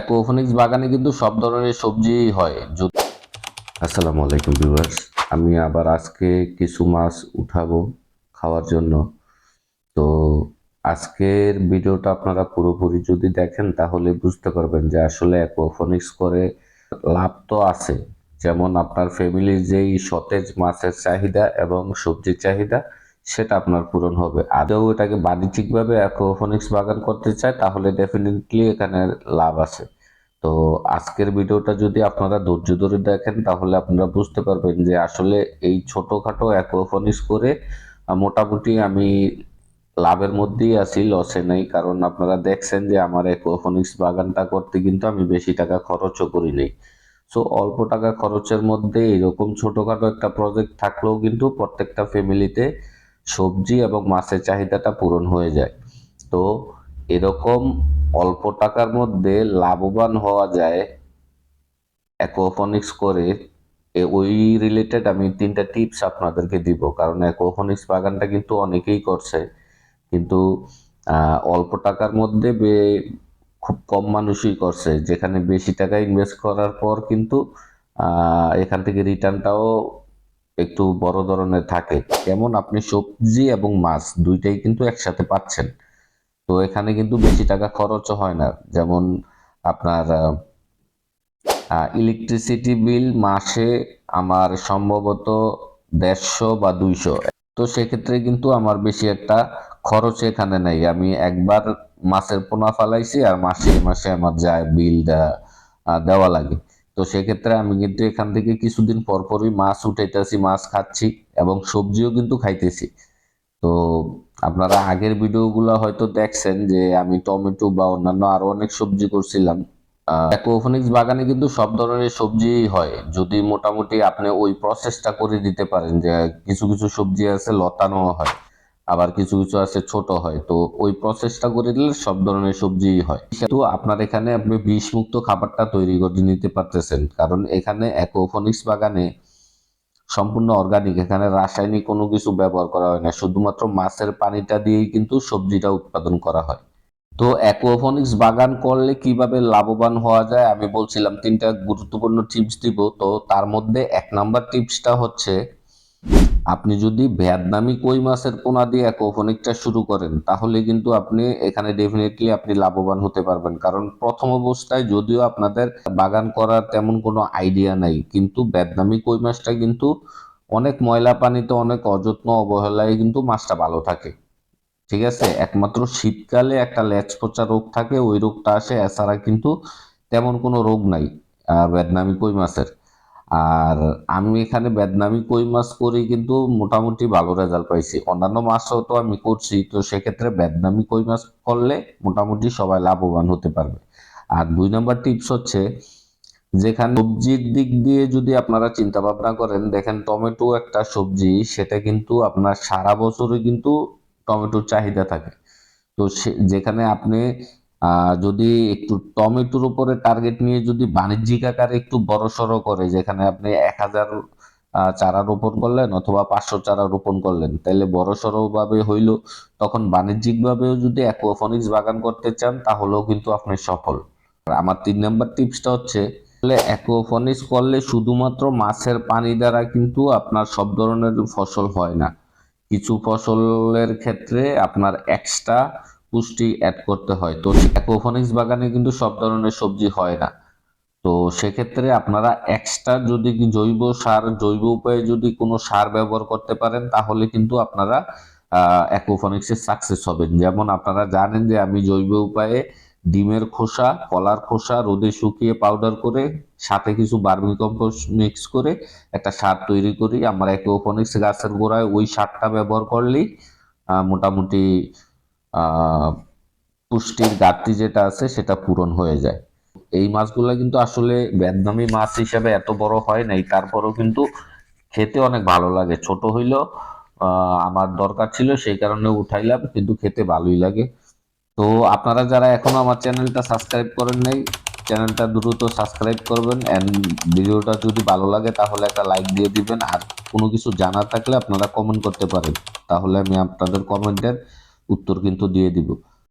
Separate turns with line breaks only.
অ্যাকুয়াপনিক্স বাগানে কিন্তু সব ধরনের সবজিই হয়। আসসালামু আলাইকুম ভিউয়ার্স, আমি আবার আজকে কিছু মাছ উঠাবো খাওয়ার জন্য। তো আজকের ভিডিওটা আপনারা পুরোপুরি যদি দেখেন তাহলে বুঝতে পারবেন যে আসলে অ্যাকুয়াপনিক্স করে লাভ তো আছে। যেমন আপনার ফ্যামিলির যেই সতেজ মাছের চাহিদা এবং সবজির চাহিদা সেটা আপনার পূরণ হবে। আদৌ এটাকে বাণিজ্যিকভাবে অ্যাকুয়াপনিক্স বাগান করতে চায় তাহলে ডেফিনেটলি এখানে লাভ আছে। তো আজকের ভিডিওটা যদি আপনারা ধৈর্য ধরে দেখেন তাহলে আপনারা বুঝতে পারবেন যে আসলে এই ছোটখাটো অ্যাকুয়াপনিক্স করে মোটামুটি আমি লাভের মধ্যেই আছি, লসে নেই। কারণ আপনারা দেখছেন যে আমার অ্যাকুয়াপনিক্স বাগানটা করতে কিন্তু আমি বেশি টাকা খরচও করি নাই। সো অল্প টাকা খরচের মধ্যে এরকম ছোটখাটো একটা প্রজেক্ট থাকলেও কিন্তু প্রত্যেকটা ফ্যামিলিতে সবজি এবং মাছের চাহিদাটা পূরণ হয়ে যায়। তো এরকম অল্প টাকার মধ্যে লাভবান হওয়া যায় অ্যাকুয়াপনিক্স করে। ওই রিলেটেড আমি 3টা টিপস আপনাদেরকে দিব। কারণ অ্যাকুয়াপনিক্স বাগানটা কিন্তু অনেকেই করছে, কিন্তু অল্প টাকার মধ্যে খুব কম মানুষই করছে, যেখানে বেশি টাকা ইনভেস্ট করার পর কিন্তু এখান থেকে রিটার্নটাও একটু বড় ধরনের থাকে। যেমন আপনি সবজি এবং মাছ দুইটাই কিন্তু একসাথে পাচ্ছেন। তো এখানে কিন্তু বেশি টাকা খরচও হয় না। যেমন আপনার ইলেকট্রিসিটি বিল মাসে আমার সম্ভবত 150 বা 200। তো সেক্ষেত্রে কিন্তু আমার বেশি একটা খরচ এখানে নেই। আমি একবার মাছের পোনা ফালাইছি আর মাসে মাসে আমার যায় বিল দেওয়া লাগে। তো সেক্ষেত্রে আমি কিন্তু এখান থেকে কিছুদিন পর পরই মাছ উঠাইতেছি, মাছ খাচ্ছি এবং সবজিও কিন্তু খাইতেছি। তো আপনারা আগের ভিডিওগুলো হয়তো দেখছেন যে আমি টমেটো বা অন্যান্য আরো অনেক সবজি করছিলাম। অ্যাকুয়াপনিক্স বাগানে কিন্তু সব ধরনের সবজিই হয়, যদি মোটামুটি আপনি ওই প্রসেসটা করে দিতে পারেন। যে কিছু কিছু সবজি আছে লতানো হয়, আবার কিছু কিছু আছে ছোট হয়। তো ওই প্রসেসটা করে দিলে সব ধরনের সবজিই হয়। কিন্তু আপনার এখানে আপনি বিষমুক্ত খাবারটা তৈরি করে নিতে পারতেছেন, কারণ এখানে অ্যাকুয়াপনিক্স বাগানে সম্পূর্ণ অর্গানিক। এখানে রাসায়নিক কোনো কিছু ব্যবহার করা হয় না, শুধুমাত্র মাছের পানিটা দিয়েই কিন্তু সবজিটা উৎপাদন করা হয়। তো অ্যাকুয়াপনিক্স বাগান করলে কিভাবে লাভবান হওয়া যায় আমি বলছিলাম 3টা গুরুত্বপূর্ণ টিপস দিব। তো তার মধ্যে 1 নাম্বার টিপসটা হচ্ছে, আপনি যদি ভিয়েতনামি কই মাছের পোনা দিয়ে অ্যাকুয়াপনিক্সটা শুরু করেন তাহলে কিন্তু আপনি এখানে ডেফিনেটলি আপনি লাভবান হতে পারবেন। কারণ প্রথম অবস্থায় যদিও আপনাদের বাগান করার তেমন কোনো আইডিয়া নাই, কিন্তু ভিয়েতনামি কই মাছটা কিন্তু অনেক ময়লা পানিতে অনেক অযত্ন অবহেলায় কিন্তু মাছটা ভালো থাকে। ঠিক আছে, একমাত্র শীতকালে একটা লেজ পচা রোগ থাকে, ওই রোগটা আসে, এছাড়া কিন্তু তেমন কোনো রোগ নাই ভিয়েতনামি কই মাছের। আর আমি এখানে ভিয়েতনামি কই মাছ করেই কিন্তু মোটামুটি ভালো রেজাল্ট পাইছি। অন্যান্য মাছও তো আমি করছি, তো সেক্ষেত্রে ভিয়েতনামি কই মাছ করলে মোটামুটি সবাই লাভবান হতে পারবে। আর 2 নাম্বার টিপস হচ্ছে, যেখানে সবজির দিক দিয়ে যদি আপনারা চিন্তা ভাবনা করেন, দেখেন টমেটো একটা সবজি, সেটা কিন্তু আপনার সারা বছরই কিন্তু টমেটোর চাহিদা থাকে। তো যেখানে আপনি যদি একটু টমেটোর উপরে টার্গেট নিয়ে যদি বাণিজ্যিক আকারে একটু বড় সড়ো করে, যেখানে আপনি 1000 চারা রোপণ করলেন অথবা 500 চারা রোপণ করলেন, তাহলে বড় সড়ো ভাবে হইলো। তখন বাণিজ্যিক ভাবেও যদি অ্যাকুয়াপনিক্স বাগান করতে চান তাহলেও কিন্তু আপনি সফল। আর আমার 3 নাম্বার টিপসটা হচ্ছে, অ্যাকুয়াপনিক্স করলে শুধুমাত্র মাছের পানি দ্বারা কিন্তু আপনার সব ধরনের ফসল হয় না। কিছু ফসলের ক্ষেত্রে আপনার এক্সট্রা পুষ্টি অ্যাড করতে হয়। তো অ্যাকুয়াপনিক্স বাগানে কিন্তু সব ধরনের সবজি হয় না। তো সেক্ষেত্রে আপনারা এক্সট্রা যদি জৈব সার, জৈব উপায়ে যদি কোনো সার ব্যবহার করতে পারেন তাহলে কিন্তু আপনারা অ্যাকুয়াপনিক্সে সাকসেস হবেন। যেমন আপনারা জানেন যে আমি জৈব উপায়ে ডিমের খোসা, কলার খোসা রোদে শুকিয়ে পাউডার করে সাথে কিছু ভার্মি কম্পোস্ট মিক্স করে একটা সার তৈরি করি। আমার অ্যাকুয়াপনিক্স গাছের গোড়ায় ওই সারটা ব্যবহার করলেই মোটামুটি আহ পুষ্টির ঘাটতি যেটা আছে সেটা পূরণ হয়ে যায়। এই মাছগুলা কিন্তু আসলে ভিয়েতনামি মাছ হিসেবে এত বড় হয় নাই, তারপরেও কিন্তু খেতে অনেক ভালো লাগে। ছোট হইলেও আমার দরকার ছিল সেই কারণে উঠাইলাম, কিন্তু খেতে ভালোই লাগে। তো আপনারা যারা এখনো আমার চ্যানেলটা সাবস্ক্রাইব করেন নাই, চ্যানেলটা দ্রুত সাবস্ক্রাইব করবেন। এন্ড ভিডিওটা যদি ভালো লাগে তাহলে একটা লাইক দিয়ে দিবেন। আর কোনো কিছু জানার থাকলে আপনারা কমেন্ট করতে পারেন, তাহলে আমি আপনাদের কমেন্টের উত্তর কিন্তু দিয়ে দিব।